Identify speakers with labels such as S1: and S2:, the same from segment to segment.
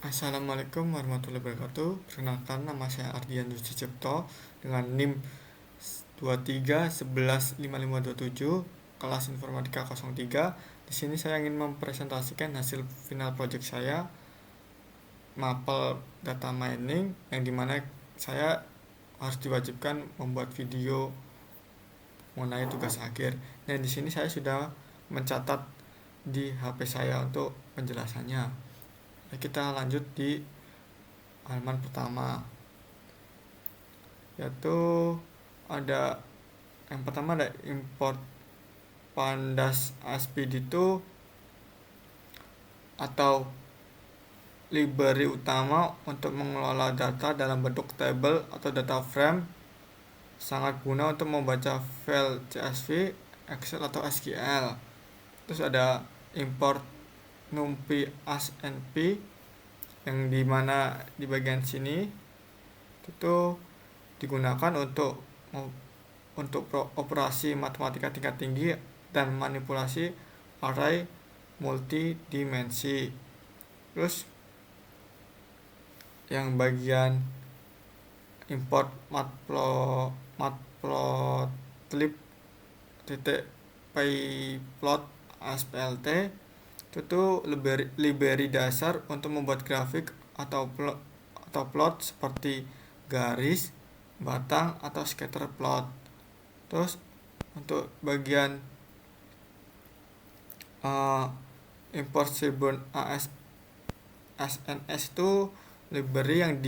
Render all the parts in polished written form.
S1: Assalamualaikum warahmatullahi wabarakatuh. Perkenalkan, nama saya Ardian Sucipto dengan NIM 23115527 kelas Informatika 03. Di sini saya ingin mempresentasikan hasil final project saya, Maple Data Mining, yang dimana saya harus diwajibkan membuat video mengenai tugas akhir. Dan di sini saya sudah mencatat di HP saya untuk penjelasannya. Kita lanjut di halaman pertama, yaitu ada yang pertama ada import pandas ASP itu atau library utama untuk mengelola data dalam bentuk table atau data frame, sangat guna untuk membaca file CSV, Excel atau SQL. Terus ada import numpy asnp, yang dimana di bagian sini itu digunakan untuk operasi matematika tingkat tinggi dan manipulasi array multidimensi. Terus yang bagian import matplotlib titik pyplot asplt itu library dasar untuk membuat grafik atau plot seperti garis, batang, atau scatter plot. Terus untuk bagian import Seaborn SNS itu library yang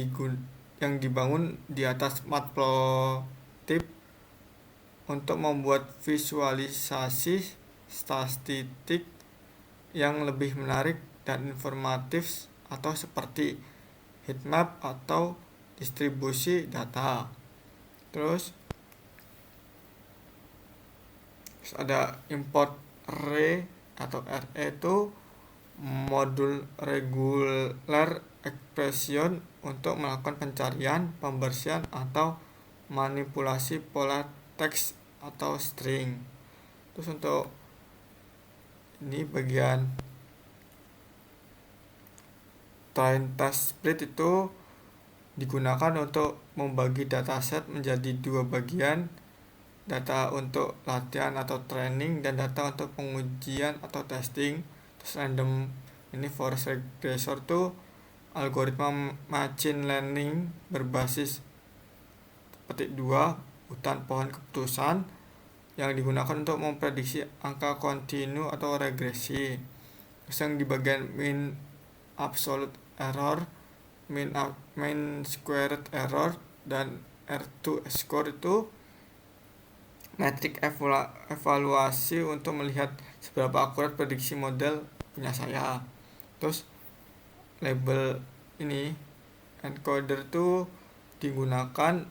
S1: dibangun di atas matplotlib untuk membuat visualisasi statistik yang lebih menarik dan informatif, atau seperti heatmap atau distribusi data. Terus ada import array atau RE itu modul regular expression untuk melakukan pencarian, pembersihan, atau manipulasi pola teks atau string. Terus untuk ini bagian train test split itu digunakan untuk membagi dataset menjadi dua bagian, data untuk latihan atau training dan data untuk pengujian atau testing. Terus random ini forest regressor itu algoritma machine learning berbasis petik 2 hutan pohon keputusan yang digunakan untuk memprediksi angka kontinu atau regresi. Terus yang di bagian mean absolute error, mean squared error, dan R2 score itu metrik evaluasi untuk melihat seberapa akurat prediksi model punya saya. Terus label ini encoder itu digunakan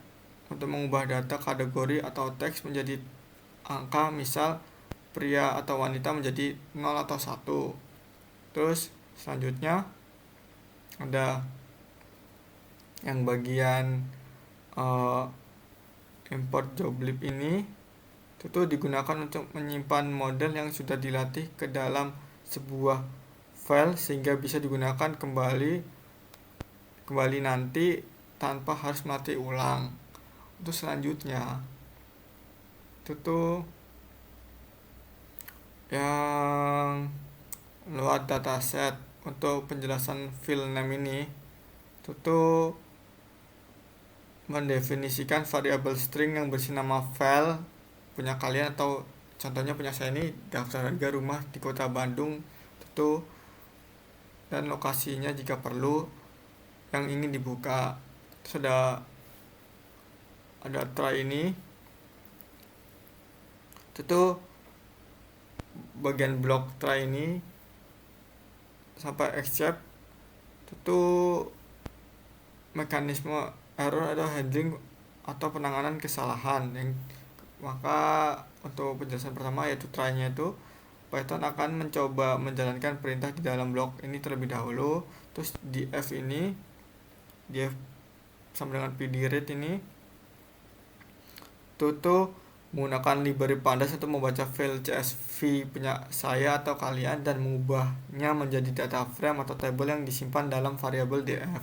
S1: untuk mengubah data kategori atau teks menjadi angka, misal pria atau wanita menjadi 0 atau 1. Terus selanjutnya ada yang bagian import joblib ini itu digunakan untuk menyimpan model yang sudah dilatih ke dalam sebuah file sehingga bisa digunakan kembali nanti tanpa harus melatih ulang. Untuk selanjutnya itu yang load dataset. Untuk penjelasan file name ini itu mendefinisikan variabel string yang berisi nama file punya kalian, atau contohnya punya saya ini daftar harga rumah di kota Bandung itu, dan lokasinya jika perlu yang ingin dibuka. Terus ada try ini itu bagian blok try ini sampai except itu mekanisme error atau handling atau penanganan kesalahan. Maka untuk penjelasan pertama yaitu try-nya itu Python akan mencoba menjalankan perintah di dalam blok ini terlebih dahulu. Terus di F ini, di F sama dengan pd read ini tuh menggunakan library pandas untuk membaca file CSV punya saya atau kalian dan mengubahnya menjadi data frame atau tabel yang disimpan dalam variabel df.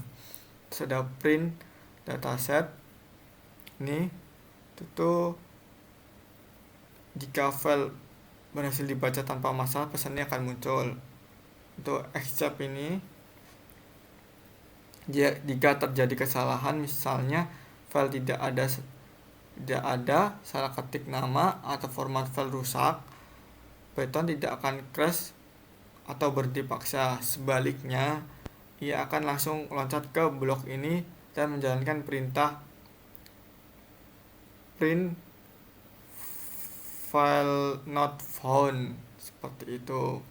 S1: Terus ada print dataset. Ini itu jika file berhasil dibaca tanpa masalah, pesannya akan muncul. Untuk except ini, jika terjadi kesalahan, misalnya file tidak ada salah ketik nama atau format file rusak, Python tidak akan crash atau berhenti paksa. Sebaliknya, ia akan langsung loncat ke blok ini dan menjalankan perintah print file not found, seperti itu.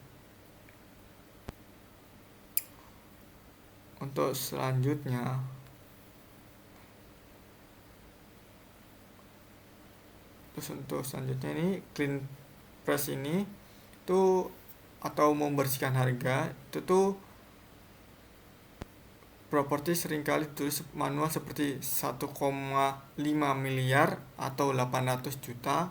S1: Untuk selanjutnya, ini clean press ini tuh atau membersihkan harga itu tuh properti seringkali ditulis manual seperti 1,5 miliar atau 800 juta.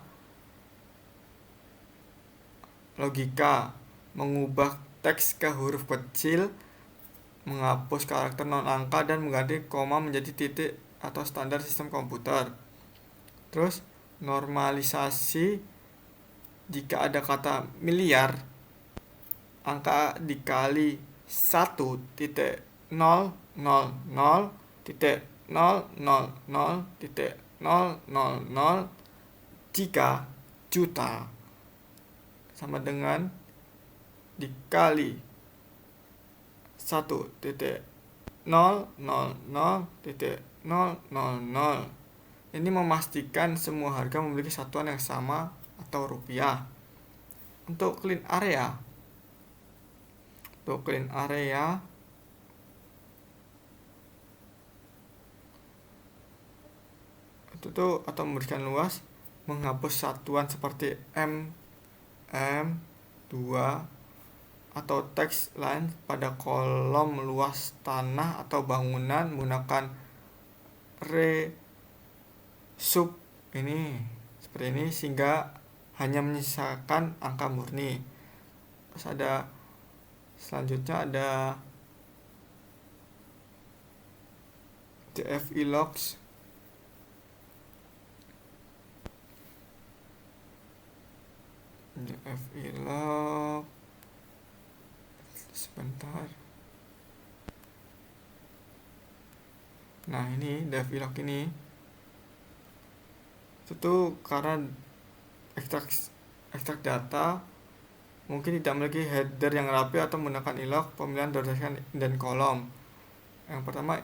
S1: Logika mengubah teks ke huruf kecil, menghapus karakter non angka dan mengganti koma menjadi titik atau standar sistem komputer. Terus normalisasi, jika ada kata miliar, angka dikali 1.000.000.000 jika juta sama dengan dikali 1.000.000. Ini memastikan semua harga memiliki satuan yang sama atau rupiah. Untuk clean area, itu tuh atau memberikan luas, menghapus satuan seperti m 2 atau teks lain pada kolom luas tanah atau bangunan menggunakan sub ini seperti ini sehingga hanya menyisakan angka murni. Terus selanjutnya ada DFI logs. DFI log sebentar. Nah, ini DFI log ini itu karena ekstrak data mungkin tidak memiliki header yang rapi atau menggunakan ilog pemilihan berdasarkan dan kolom. Yang pertama,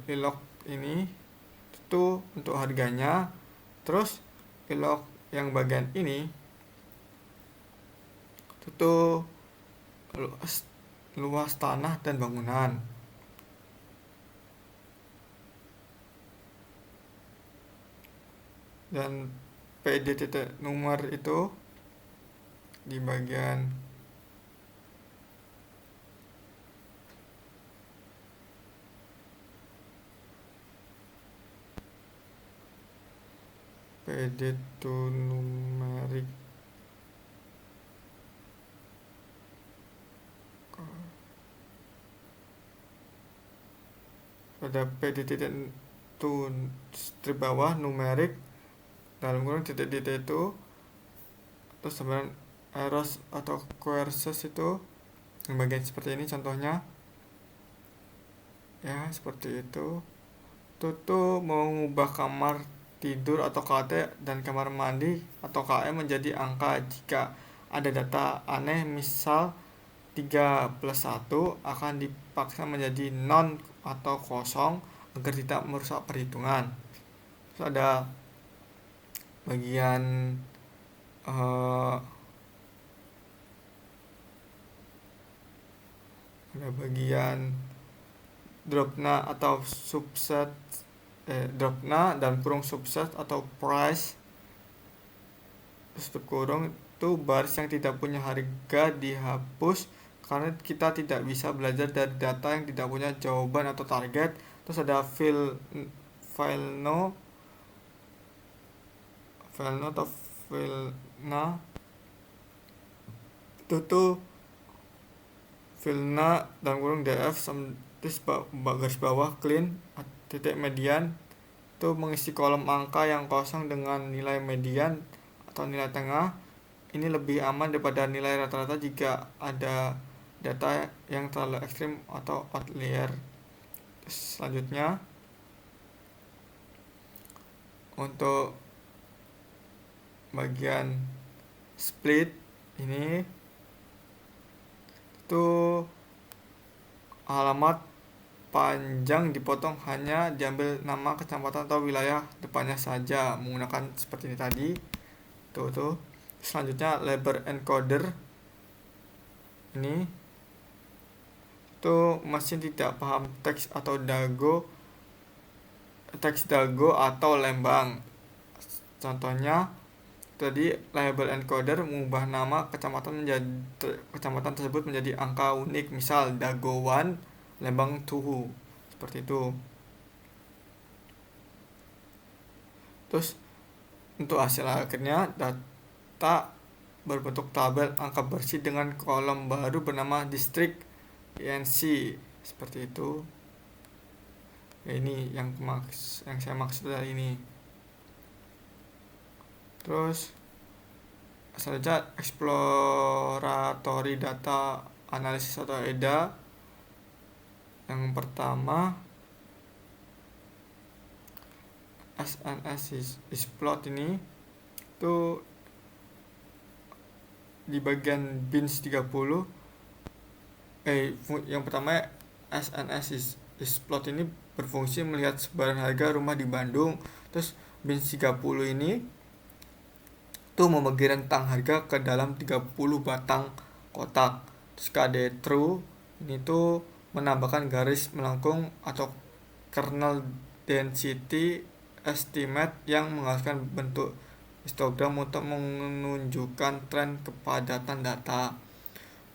S1: ilog ini itu untuk harganya. Terus ilog yang bagian ini itu luas tanah dan bangunan. Dan PD titik nomor itu di bagian PD to numerik pada PD titik to strip bawah numerik dalam kurung titik-titik itu, terus sebenarnya eros atau coerces itu yang bagian seperti ini contohnya ya, seperti itu. Tuh mengubah kamar tidur atau KT dan kamar mandi atau KM menjadi angka jika ada data aneh, misal 3 plus 1 akan dipaksa menjadi non atau kosong agar tidak merusak perhitungan. Terus ada bagian dropna atau subset dropna dan kurung subset atau price tutup kurung itu baris yang tidak punya harga dihapus karena kita tidak bisa belajar dari data yang tidak punya jawaban atau target. Terus ada file filenya atau filenya itu tuh filenya dan kurung df terus garis bawah clean titik median itu mengisi kolom angka yang kosong dengan nilai median atau nilai tengah. Ini lebih aman daripada nilai rata-rata jika ada data yang terlalu ekstrim atau outlier. Selanjutnya untuk bagian split ini itu alamat panjang dipotong, hanya diambil nama kecamatan atau wilayah depannya saja menggunakan seperti ini tadi. Tuh. Selanjutnya label encoder ini tuh mesin tidak paham teks dago atau lembang. Contohnya tadi label encoder mengubah nama kecamatan tersebut menjadi angka unik, misal Dago 1 Lembang 2 seperti itu. Terus untuk hasil akhirnya data berbentuk tabel angka bersih dengan kolom baru bernama distrik INC seperti itu. Ini yang saya maksud dari ini. Terus selanjutnya exploratory data analysis atau EDA. Yang pertama SNS is plot ini itu di bagian bins 30 yang pertama SNS is plot ini berfungsi melihat sebaran harga rumah di Bandung. Terus bins 30 ini tuh membagi rentang harga ke dalam 30 batang kotak. Terus KD true ini tuh menambahkan garis melengkung atau kernel density estimate yang menghasilkan bentuk histogram untuk menunjukkan tren kepadatan data.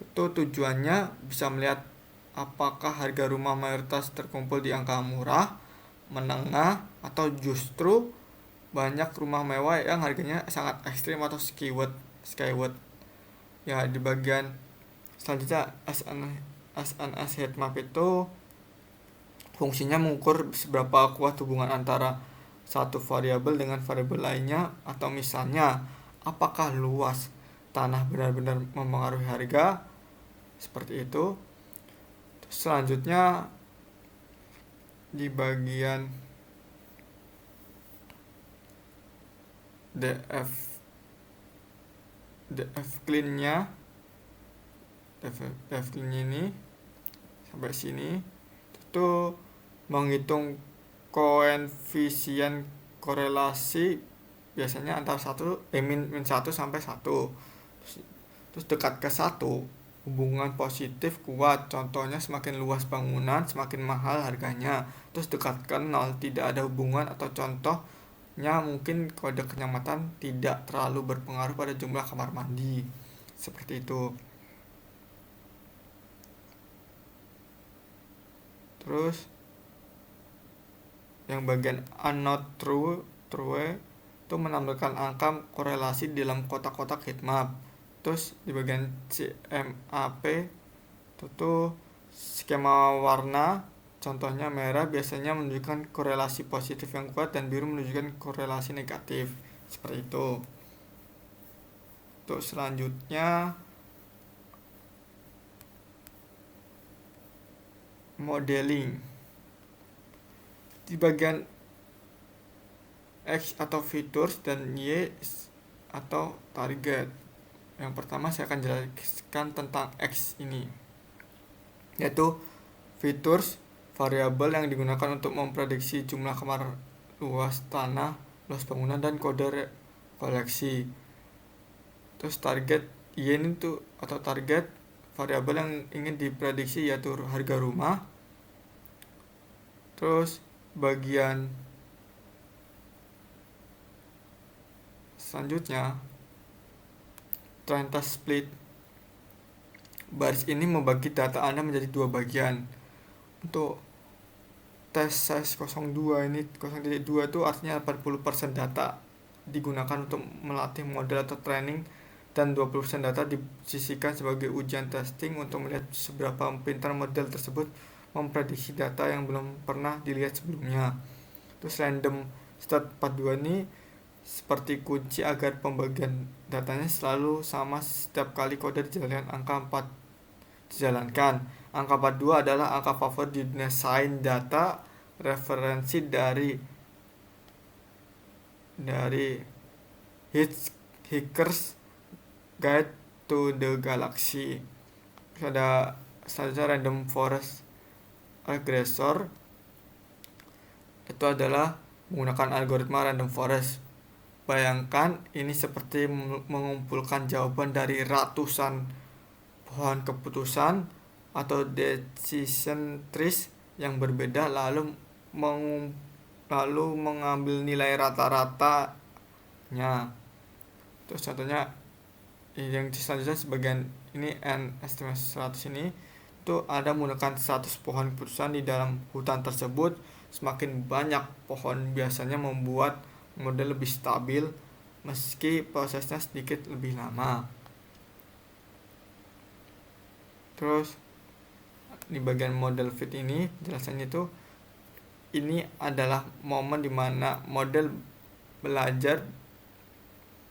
S1: Itu tujuannya bisa melihat apakah harga rumah mayoritas terkumpul di angka murah, menengah, atau justru banyak rumah mewah yang harganya sangat ekstrim atau skyward. Ya, di bagian selanjutnya SNS heatmap itu fungsinya mengukur seberapa kuat hubungan antara satu variabel dengan variabel lainnya, atau misalnya apakah luas tanah benar-benar mempengaruhi harga seperti itu. Selanjutnya di bagian DF clean-nya ini sampai sini itu menghitung koefisien korelasi biasanya antara min 1 sampai 1. Terus dekat ke 1 hubungan positif kuat, contohnya semakin luas bangunan semakin mahal harganya. Terus dekat ke 0 tidak ada hubungan, atau contohnya mungkin kode kenyamanan tidak terlalu berpengaruh pada jumlah kamar mandi seperti itu. Terus yang bagian unknown true itu menampilkan angka korelasi di dalam kotak-kotak heatmap. Terus di bagian CMAP itu skema warna, contohnya merah biasanya menunjukkan korelasi positif yang kuat dan biru menunjukkan korelasi negatif seperti itu. Untuk selanjutnya modeling. Di bagian X atau features dan Y atau target. Yang pertama saya akan jelaskan tentang X ini, yaitu features, variabel yang digunakan untuk memprediksi jumlah kamar, luas tanah, luas bangunan, dan kode koleksi. Terus target Y ini tuh atau target, variabel yang ingin diprediksi yaitu harga rumah. Terus bagian selanjutnya trend test split. Baris ini membagi data Anda menjadi dua bagian. Untuk tes size 02 ini 0.2 itu artinya 80% data digunakan untuk melatih model atau training, dan 20% data disisihkan sebagai ujian testing untuk melihat seberapa pintar model tersebut memprediksi data yang belum pernah dilihat sebelumnya. Terus random start 42 ini seperti kunci agar pembagian datanya selalu sama setiap kali kode dijalankan. Angka 4 dijalankan. Angka 42 adalah angka favorit di dunia sains data, referensi dari Hitchhiker's Guide to the Galaxy. Terus ada selanjutnya random forest regressor, itu adalah menggunakan algoritma random forest. Bayangkan ini seperti mengumpulkan jawaban dari ratusan pohon keputusan atau decision trees yang berbeda, lalu mengambil nilai rata-ratanya. Terus contohnya yang selanjutnya sebagian ini n estimasi 100 ini itu ada menggunakan 100 pohon keputusan di dalam hutan tersebut. Semakin banyak pohon biasanya membuat model lebih stabil meski prosesnya sedikit lebih lama. Terus di bagian model fit ini jelasannya itu ini adalah momen dimana model belajar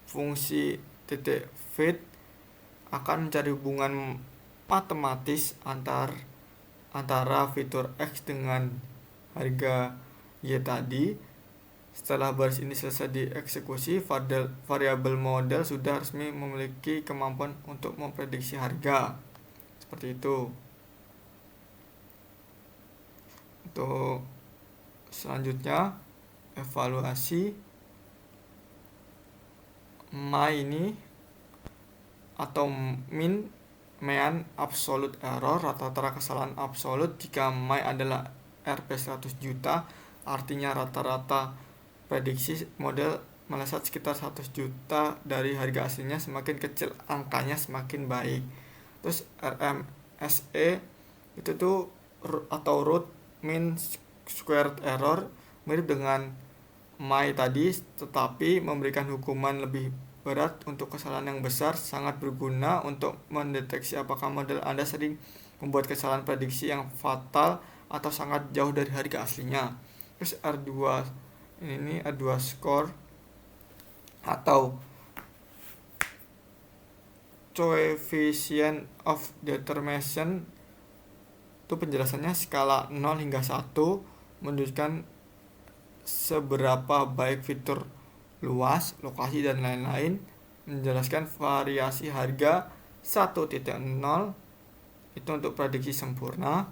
S1: fungsi titik fit akan mencari hubungan matematis antara fitur X dengan harga Y tadi. Setelah baris ini selesai dieksekusi, variabel model sudah resmi memiliki kemampuan untuk memprediksi harga. Seperti itu. Untuk selanjutnya evaluasi ini atau mean absolute error, rata-rata kesalahan absolut. Jika adalah Rp 100 juta, artinya rata-rata prediksi model meleset sekitar 100 juta dari harga aslinya. Semakin kecil angkanya semakin baik. Terus RMSE itu tuh atau root mean squared error, mirip dengan tadi, tetapi memberikan hukuman lebih berat untuk kesalahan yang besar. Sangat berguna untuk mendeteksi apakah model Anda sering membuat kesalahan prediksi yang fatal atau sangat jauh dari harga aslinya. Terus R2 score atau coefficient of determination, itu penjelasannya skala 0 hingga 1 menunjukkan seberapa baik fitur luas, lokasi, dan lain-lain. Menjelaskan variasi harga 1.0 itu untuk prediksi sempurna,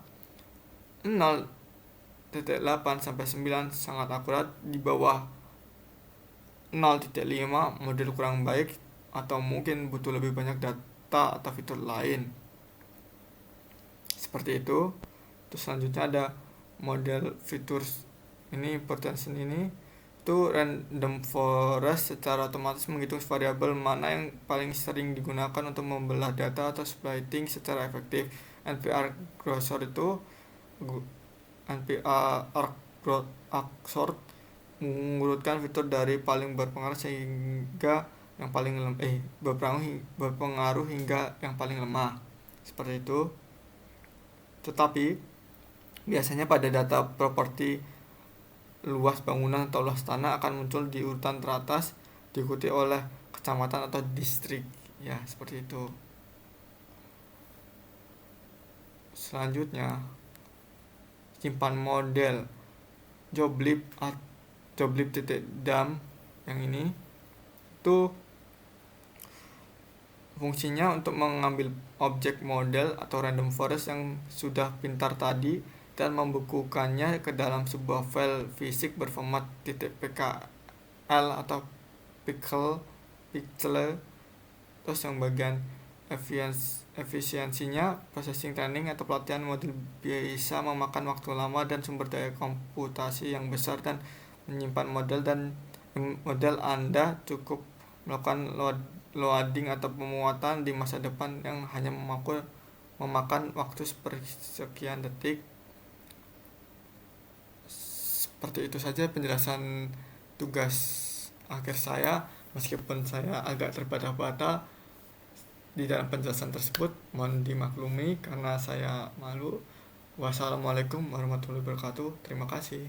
S1: 0.8 sampai 9 sangat akurat, di bawah 0.5 model kurang baik atau mungkin butuh lebih banyak data atau fitur lain. Seperti itu. Terus selanjutnya ada model fitur ini potential ini itu random forest secara otomatis menghitung variabel mana yang paling sering digunakan untuk membelah data atau splitting secara efektif. NPR Grossor itu mengurutkan fitur dari paling berpengaruh sehingga yang paling berpengaruh hingga yang paling lemah. Seperti itu. Tetapi biasanya pada data properti luas bangunan atau luas tanah akan muncul di urutan teratas, diikuti oleh kecamatan atau distrik. Ya, seperti itu. Selanjutnya simpan model joblib.dam yang ini itu fungsinya untuk mengambil objek model atau random forest yang sudah pintar tadi dan membukukannya ke dalam sebuah file fisik berformat .pkl atau pixel. Terus yang bagian efisiensinya, processing training atau pelatihan model bisa memakan waktu lama dan sumber daya komputasi yang besar, dan menyimpan model Anda cukup melakukan loading atau pemuatan di masa depan yang hanya memakan waktu sekian detik. Seperti itu saja penjelasan tugas akhir saya. Meskipun saya agak terbata-bata di dalam penjelasan tersebut, mohon dimaklumi karena saya malu. Wassalamualaikum warahmatullahi wabarakatuh. Terima kasih.